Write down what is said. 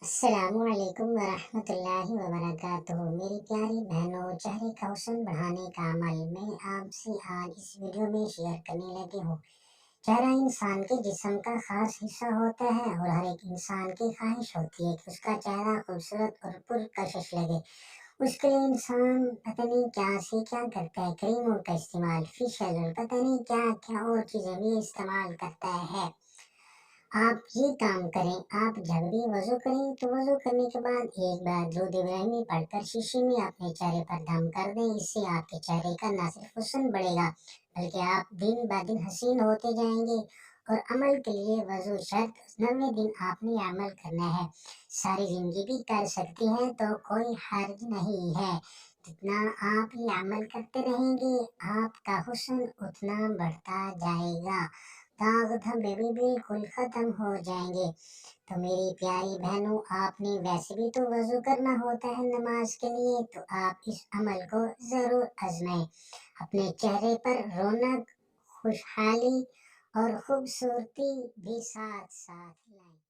السلام علیکم ورحمۃ اللہ وبرکاتہ، میری پیاری بہنوں، چہرے کا حسن بڑھانے کا عمل میں آپ سے آج اس ویڈیو میں شیئر کرنے لگی ہوں۔ چہرہ انسان کے جسم کا خاص حصہ ہوتا ہے اور ہر ایک انسان کی خواہش ہوتی ہے کہ اس کا چہرہ خوبصورت اور پرکشش لگے۔ اس کے لیے انسان پتہ نہیں کیا سے کیا کرتا ہے، کریموں کا استعمال، فیشل اور پتہ نہیں کیا کیا اور چیزیں بھی استعمال کرتا ہے۔ آپ یہ کام کریں، آپ جب بھی وضو کریں تو وضو کرنے کے بعد ایک بار درود ابراہیمی پڑھ کر شیشے میں اپنے چہرے پر دم کر دیں۔ اس سے آپ کے چہرے کا نہ صرف حسن بڑھے گا بلکہ آپ دن بہ دن حسین ہوتے جائیں گے۔ اور عمل کے لیے وضو شرط 90 دن آپ نے عمل کرنا ہے، ساری زندگی بھی کر سکتی ہیں تو کوئی حرج نہیں ہے۔ جتنا آپ یہ عمل کرتے رہیں گے آپ کا حسن اتنا بڑھتا جائے گا، داغ دھبے بھی بالکل ختم ہو جائیں گے۔ تو میری پیاری بہنوں، آپ نے ویسے بھی تو وضو کرنا ہوتا ہے نماز کے لیے، تو آپ اس عمل کو ضرور آزمائیں۔ اپنے چہرے پر رونق، خوشحالی اور خوبصورتی بھی ساتھ ساتھ لائیں۔